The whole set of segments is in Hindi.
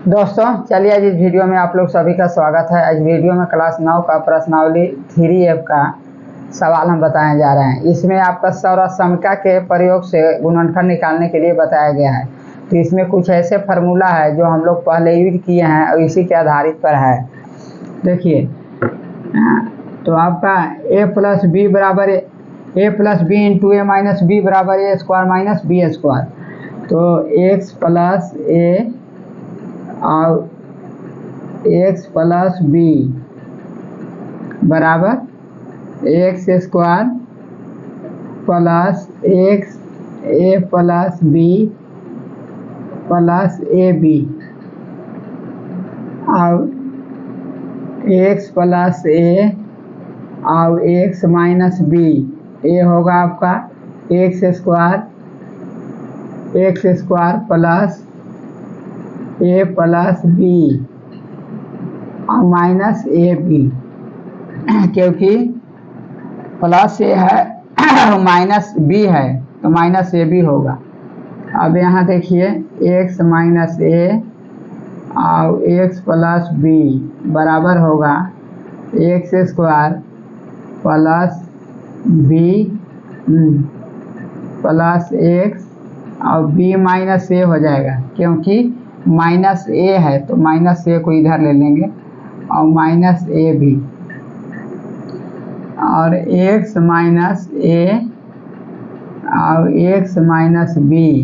दोस्तों चलिए आज इस वीडियो में आप लोग सभी का स्वागत है। आज वीडियो में क्लास 9 का प्रश्नावली 3F का सवाल हम बताने जा रहे हैं। इसमें आपका सर्वसमता के प्रयोग से गुणनफल निकालने के लिए बताया गया है। तो इसमें कुछ ऐसे फार्मूला है जो हम लोग पहले यूज किए हैं और इसी के आधारित पर है। देखिए, तो आपका a प्लस बी बराबर a plus B into A minus B बराबर A square minus B square. तो x प्लस ए और x प्लस बी बराबर x square plus x A plus B plus A B और x प्लस ए और x माइनस बी, ए होगा आपका x square plus A plus B और माइनस ए बी, क्योंकि प्लस ए है माइनस बी है तो माइनस ए बी होगा। अब यहाँ देखिए एक्स माइनस ए और एक्स प्लस बी बराबर होगा x square plus B plus x और बी माइनस ए हो जाएगा, क्योंकि माइनस ए है तो माइनस ए को इधर ले लेंगे और माइनस ए भी, और एक्स माइनस ए और एक्स माइनस बी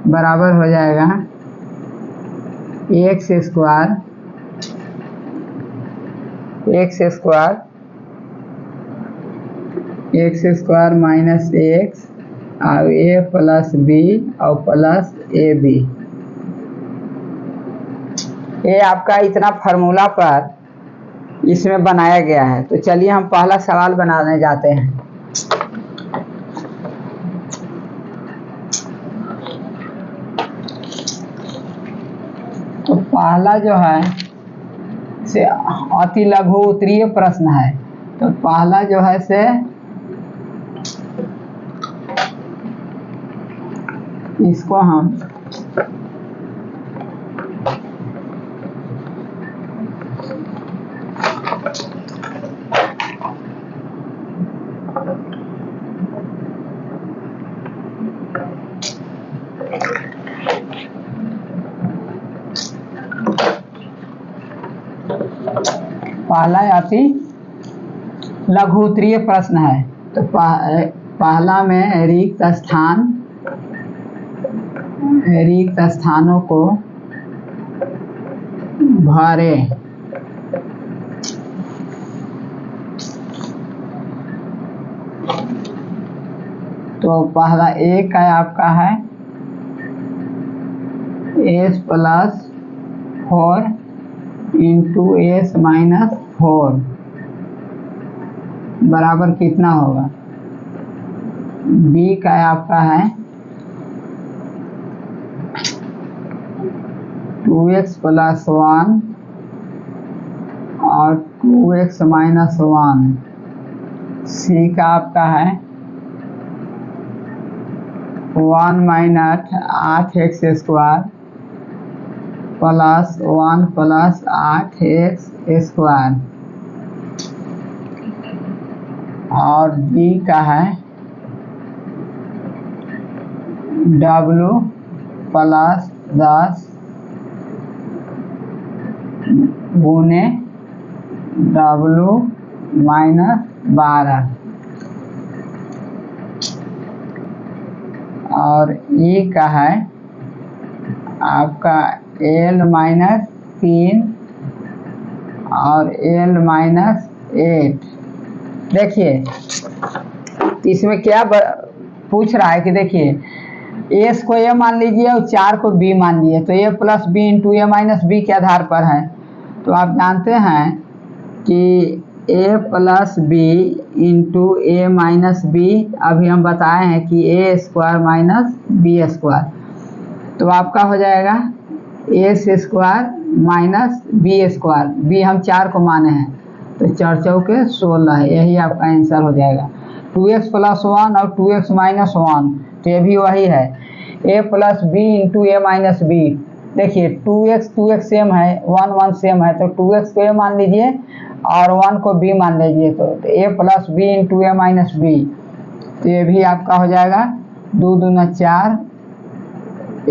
बराबर हो जाएगा एक्स स्क्वायर माइनस एक्स और ए प्लस बी और प्लस ए बी। ये आपका इतना फार्मूला पर इसमें बनाया गया है। तो चलिए हम पहला सवाल बनाने जाते हैं। तो पहला जो है से अति लघु उत्तरीय प्रश्न है। तो पहला जो है से इसको हम पहला अति लघु उत्तरीय प्रश्न है। तो पहला में रिक्त स्थानों को भरे। तो पहला एक है आपका है S plus 4 into S minus 4 बराबर कितना होगा। बी का आपका है 2x प्लस 1 और 2x माइनस 1। सी का आपका है 1 minus 8x square plus 1 plus 8x square. और बी का है w प्लस 10 गुने w माइनस 12। और ई का है आपका l माइनस 3 और l माइनस 8। देखिए इसमें क्या पूछ रहा है कि देखिए एस को ए मान लीजिए और 4 को बी मान लीजिए। तो A plus B into A minus B के आधार पर है। तो आप जानते हैं कि ए plus B into A minus B, अभी हम बताए हैं कि A square minus B square. तो आपका हो जाएगा S square minus B square. B हम 4 को माने हैं तो 4 चौके 16 है, यही आपका आंसर हो जाएगा। 2x प्लस 1 और 2x माइनस 1, तो ये भी वही है। ए plus B into A minus B, देखिए 2x सेम है, 1 1 सेम है, तो 2x को a मान लीजिए और 1 को b मान लीजिए, तो a plus B into A minus B, तो ये भी आपका हो जाएगा 2 दूना 4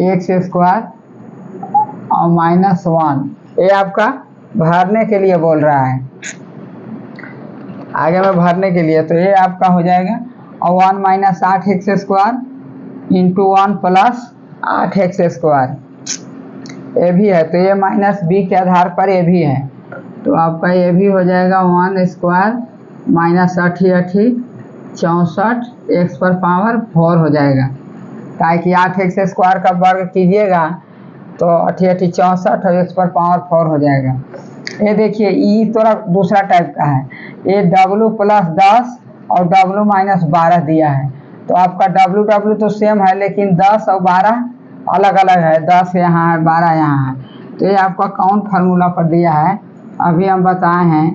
एक्स स्क्वायर और -1। ये आपका भरने के लिए बोल रहा है, आगे में भरने के लिए, तो ये आपका हो जाएगा और 1 minus 8x square into 1 plus 8x square, ये भी है, तो ये माइनस बी के आधार पर ये भी है, तो आपका ये भी हो जाएगा 1 स्क्वायर माइनस 8 64 x पर पावर 4 हो जाएगा, ताकि 8x स्क्वायर का वर्ग कीजिएगा तो 8 64 और x पर पावर 4 हो जाएगा। ये देखिए ई थोड़ा दूसरा टाइप का है, ये w प्लस 10 और w माइनस 12 दिया है, तो आपका w तो सेम है, लेकिन 10 और 12 अलग अलग है, 10 यहाँ है 12 यहाँ है, तो ये आपका कौन फार्मूला पर दिया है, अभी हम बताए हैं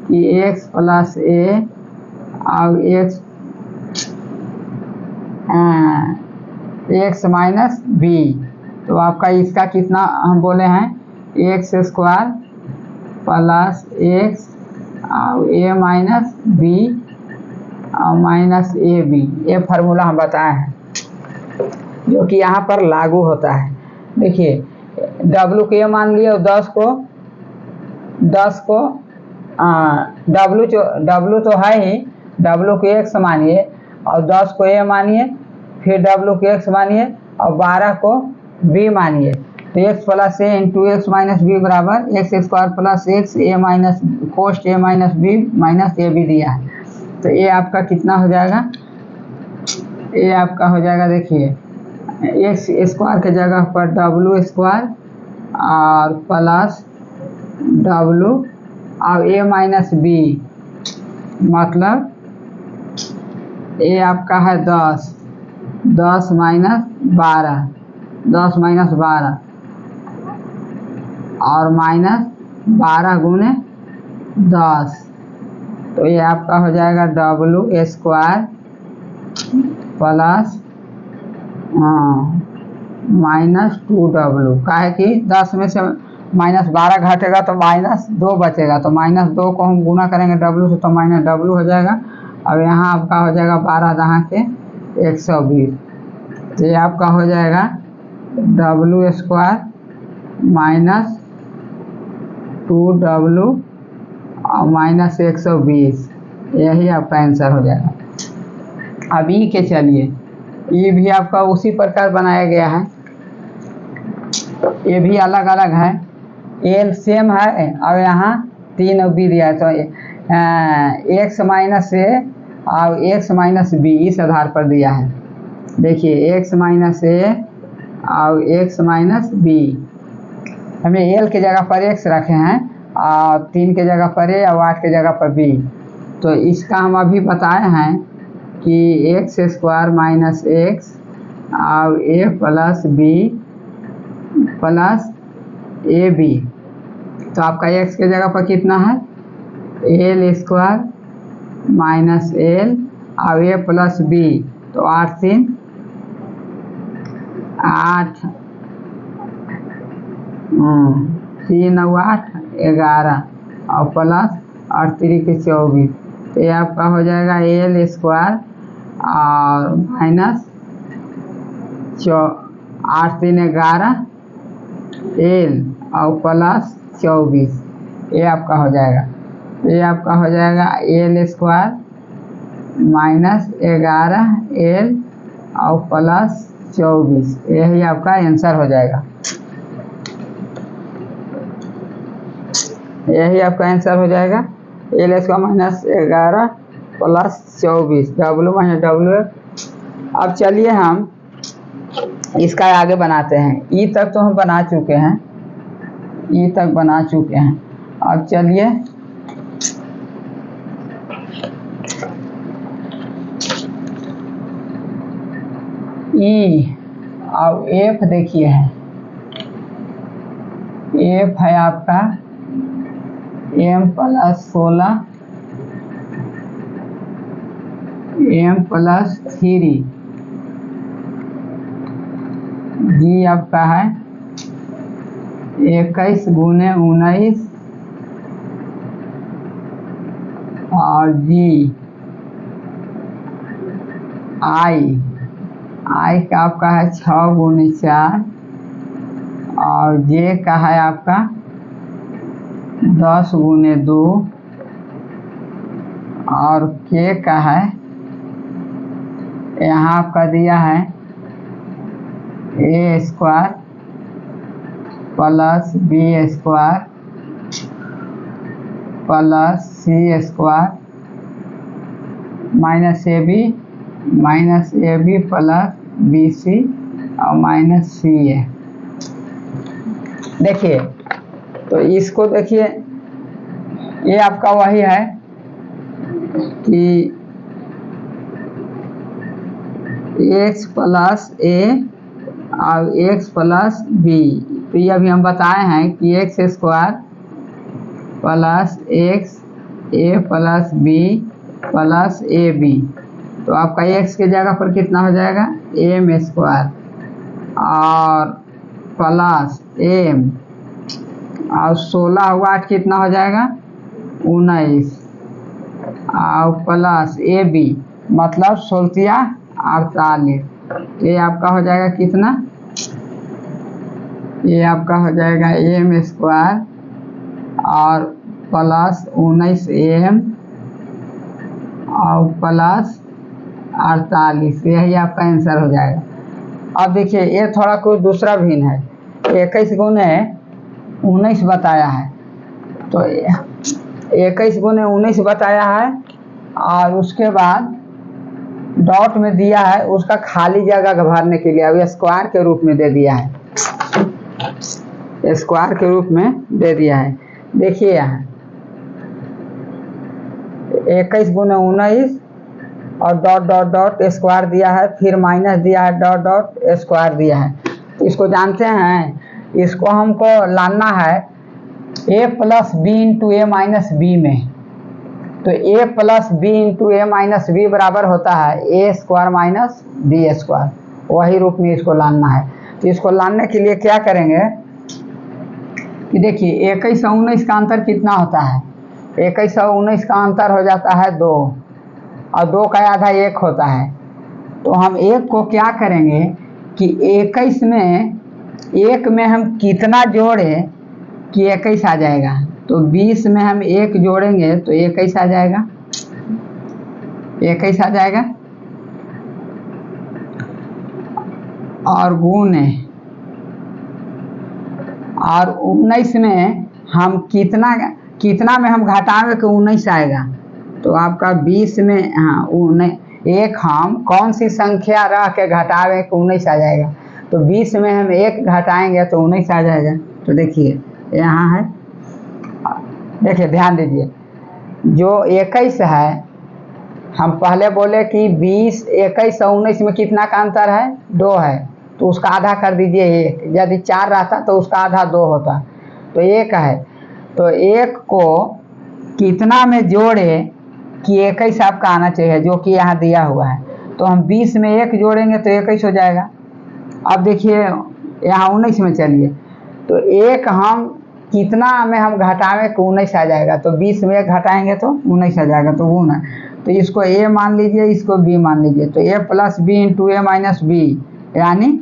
कि x प्लस ए और x माइनस बी, तो आपका इसका कितना हम बोले हैं, एक्स स्क्वायर प्लस एक्स और ए माइनस बी और माइनस ए बी, ये फार्मूला हम बताए हैं जो कि यहाँ पर लागू होता है। देखिए w को ये मान लिए और 10 को w तो है ही, w को x मानिए और 10 को a मानिए, फिर w को x मानिए और 12 को b मानिए, तो x plus A into x minus B बराबर x square plus x A minus cost A minus B minus A B दिया है, तो ये आपका कितना हो जाएगा, ये आपका हो जाएगा, देखिए एक्स स्क्वायर के जगह पर w स्क्वायर और प्लस w और ए माइनस बी, मतलब ये आपका है 10 माइनस 12 और माइनस 12 गुने 10, तो ये आपका हो जाएगा w स्क्वायर प्लस -2w, का है कि 10 में से -12 घटेगा तो -2 बचेगा, तो -2 को हम गुना करेंगे w से तो -w हो जाएगा, अब यहाँ आपका हो जाएगा 12 दहाँ के 120, तो ये आपका हो जाएगा w स्क्वायर -2w और -120, यही आपका आंसर हो जाएगा। अब ई के चलिए, ये भी आपका उसी प्रकार बनाया गया है, ये भी अलग अलग है, एल सेम है और यहाँ 3 और बी दिया है, तो एक्स माइनस ए और एक्स माइनस बी इस आधार पर दिया है। देखिए एक्स माइनस ए और एक्स माइनस बी, हमें एल के जगह पर एक्स रखे हैं और 3 के जगह पर ए और 8 के जगह पर बी, तो इसका हम अभी बताए हैं कि एक्स स्क्वायर माइनस एक्स और a plus B plus A B, तो आपका एक्स के जगह पर कितना है, एल स्क्वायर माइनस एल और ए प्लस बी, तो 8 3 8 3 और 8 11 और प्लस 8 3 के 24, तो ये आपका हो जाएगा एल स्क्वायर और माइनस 8 3 11 एल और प्लस 24, ये आपका हो जाएगा, ये आपका हो जाएगा एल स्क्वायर माइनस 11 एल और प्लस 24, यही आपका आंसर हो जाएगा, यही आपका आंसर हो जाएगा, L square minus 11 plus 24, w minus w। अब चलिए हम इसका आगे बनाते हैं, ई तक तो हम बना चुके हैं, ई तक बना चुके हैं, अब चलिए ई और एफ देखिए है, एफ है आपका m प्लस 16 m प्लस 3, जी आपका है 21 गुने 19 और जी आई का आपका है 6 गुने 4 और जे का है आपका 10 गुने 2 और के का है यहाँ आपका दिया है ए square plus b square plus c square minus ए बी प्लस बी सी और माइनस सी है। देखिए तो इसको देखिए ये आपका वही है कि x प्लस ए और x प्लस बी, तो ये अभी हम बताए हैं कि x square plus x A plus B plus A B, तो आपका x की जगह पर कितना हो जाएगा एम स्क्वायर और प्लस एम और 16 हुआ 8 कितना हो जाएगा 19 और प्लस ए बी मतलब 16 48, ये आपका हो जाएगा कितना, ये आपका हो जाएगा एम स्क्वायर और प्लस 19 एम और प्लस 48, यही आपका आंसर हो जाएगा। अब देखिए ये थोड़ा कुछ दूसरा भिन्न है, 21 गुने 19 बताया है, तो 21 गुने 19 बताया है और उसके बाद डॉट में दिया है उसका खाली जगह भरने के लिए, अभी स्क्वायर के रूप में दे दिया है, स्क्वायर के रूप में दे दिया है। देखिए यहाँ 21 गुने 19 और डॉट डॉट डॉट स्क्वायर दिया है, फिर माइनस दिया है डॉट डॉट स्क्वायर दिया है। तो इसको जानते हैं, इसको हमको लाना है a plus B into A minus B में, तो a plus B into A minus B बराबर होता है ए स्क्वायर माइनस बी स्क्वायर, वही रूप में इसको लाना है। तो इसको लाने के लिए क्या करेंगे कि देखिए 21 और 19 का अंतर कितना होता है, 21 और 19 का अंतर हो जाता है 2 और 2 का आधा 1 होता है। तो हम 1 को क्या करेंगे कि 21 में 1 में हम कितना जोड़ें कि 21 आ जाएगा, तो 20 में हम 1 जोड़ेंगे तो 21 आ जाएगा, 21 आ जाएगा और गुणे और 19 में हम कितना में हम घटाएंगे कि 19 आएगा, तो आपका 20 में हाँ एक हम कौन सी संख्या रख के घटावे कि 19 आ जाएगा, तो 20 में हम 1 घटाएंगे तो 19 आ जाएगा। तो देखिए यहाँ है, देखिए ध्यान दीजिए जो 21 है, हम पहले बोले कि 20 21 और 19 में कितना का अंतर है 2 है, तो उसका आधा कर दीजिए 1, यदि 4 रहता तो उसका आधा 2 होता, तो 1 है, तो 1 को कितना में जोड़े कि 21 आपका आना चाहिए जो कि यहाँ दिया हुआ है, तो हम 20 में 1 जोड़ेंगे तो 21 हो जाएगा। अब देखिए यहाँ 19 में चलिए, तो 1 हम कितना में हम घटावें कि 19 आ जाएगा, तो 20 में 1 घटाएंगे तो 19 आ जाएगा, तो वो ना, तो इसको a मान लीजिए, इसको b मान लीजिए, तो a plus B into A minus B, यानी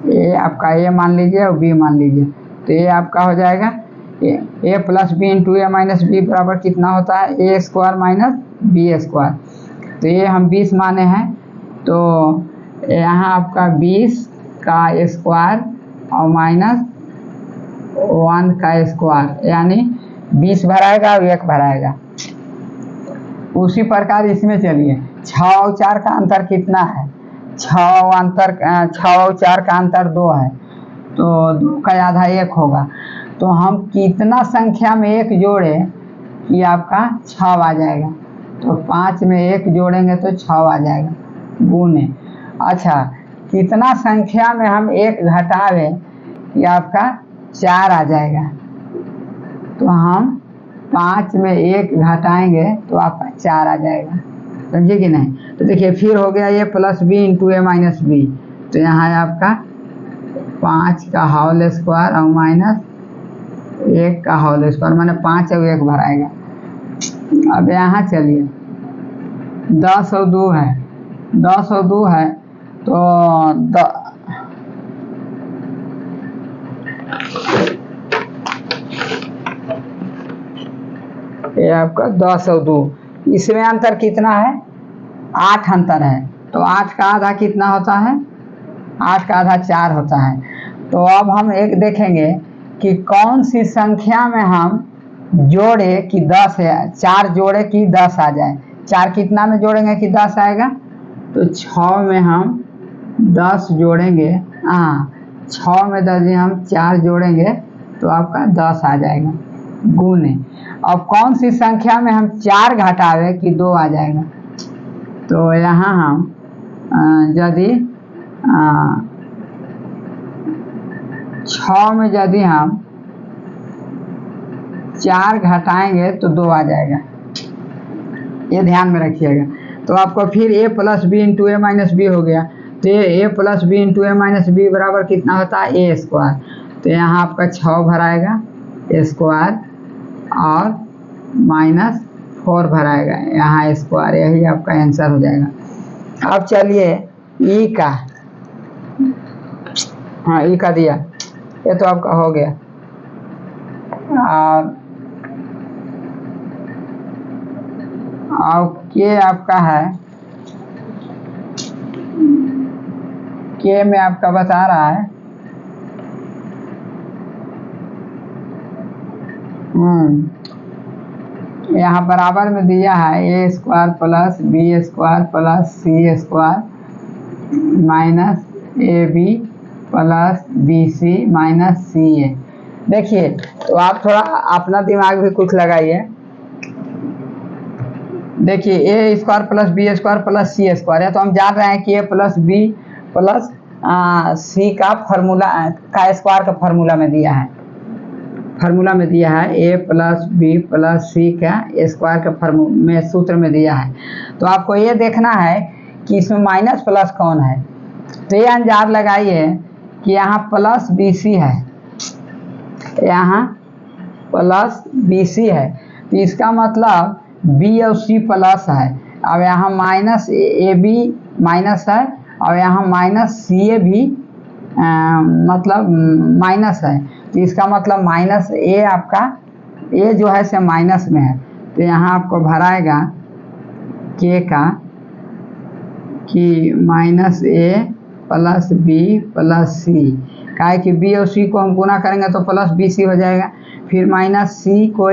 a आपका a मान लीजिए और b मान लीजिए, तो ये आपका हो जाएगा a plus B into A minus B बराबर कितना होता है ए स्क्वायर माइनस बी स्क्वायर, तो ये हम 20 माने हैं, तो यहाँ आपका 20 का स्क्वायर और माइनस 1 का स्क्वायर, यानी 20 भराएगा और 1 भराएगा। उसी प्रकार इसमें चलिए 6 और 4 का अंतर कितना है, 6 और 4 का अंतर 2 है, तो 2 का आधा 1 होगा, तो हम कितना संख्या में 1 जोड़े कि आपका 6 आ जाएगा, तो 5 में 1 जोड़ेंगे तो 6 आ जाएगा गुने। अच्छा कितना संख्या में हम 1 घटावे कि आपका 4 आ जाएगा, तो हम 5 में 1 घटाएंगे तो आपका 4 आ जाएगा, समझे कि नहीं। तो देखिए फिर हो गया ये plus B into A minus B, तो यहाँ है आपका 5 का होल स्क्वायर और माइनस 1 का होल स्क्वायर, मैंने 5 और 1 भराएगा। अब यहाँ चलिए 10 और 2 है, 10 और 2 है तो ये आपका 10 और 2, इसमें अंतर कितना है? 8 अंतर है। तो 8 का आधा कितना होता है? 8 का आधा 4 होता है। तो अब हम एक देखेंगे कि कौन सी संख्या में हम जोड़े कि 10 है, 4 जोड़े कि 10 आ जाए। 4 कितना में जोड़ेंगे कि 10 आएगा? तो 6 में हम 10 जोड़ेंगे, हाँ 6 में 10 हम 4 जोड़ेंगे तो आपका 10 आ जाएगा गुने। अब कौन सी संख्या में हम 4 घटावे कि 2 आ जाएगा? तो यहाँ हम यदि 6 में यदि हम 4 घटाएंगे तो 2 आ जाएगा, ये ध्यान में रखिएगा। तो आपको फिर a plus B into A minus B हो गया। तो ये a plus B into A minus B बराबर कितना होता है? ए स्क्वायर। तो यहाँ आपका 6 भराएगा स्क्वायर और माइनस 4 भराएगा यहाँ स्क्वायर, यही आपका आंसर हो जाएगा। अब चलिए ई का, हाँ ई का दिया, ये तो आपका हो गया। और के आपका है, के में आपका बता रहा है यहाँ बराबर में दिया है ए square plus b square plus c square minus A b plus b c minus c a. देखिए तो आप थोड़ा अपना दिमाग भी कुछ लगाइए। देखिए a square plus b square plus c square है, तो हम जान रहे हैं कि ए प्लस बी प्लस सी का फॉर्मूला का स्क्वायर का फॉर्मूला में दिया है, फार्मूला में दिया है ए प्लस बी प्लस सी का स्क्वायर का फॉर्मूला में सूत्र में दिया है। तो आपको ये देखना है कि इसमें माइनस प्लस कौन है। तो ये अंदाज लगाइए कि यहाँ प्लस बी सी है, यहाँ प्लस बी सी है, तो इसका मतलब बी और सी प्लस है। अब यहाँ माइनस ए बी माइनस है और यहाँ माइनस सी ए भी मतलब माइनस है, तो इसका मतलब माइनस ए आपका ए जो है से माइनस में है। तो यहाँ आपको भराएगा के का कि माइनस ए प्लस बी प्लस सी, का है कि बी और सी को हम गुना करेंगे तो प्लस बी सी हो जाएगा। फिर माइनस सी को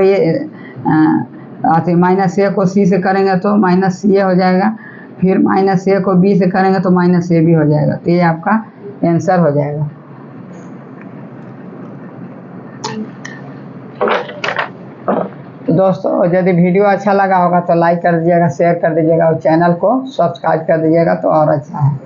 माइनस ए को सी से करेंगे तो माइनस सी ए हो जाएगा। फिर माइनस ए को बी से करेंगे तो माइनस ए बी हो जाएगा। तो ये आपका आंसर हो जाएगा। तो दोस्तों यदि वीडियो अच्छा लगा होगा तो लाइक कर दीजिएगा, शेयर कर दीजिएगा और चैनल को सब्सक्राइब कर दीजिएगा तो और अच्छा है।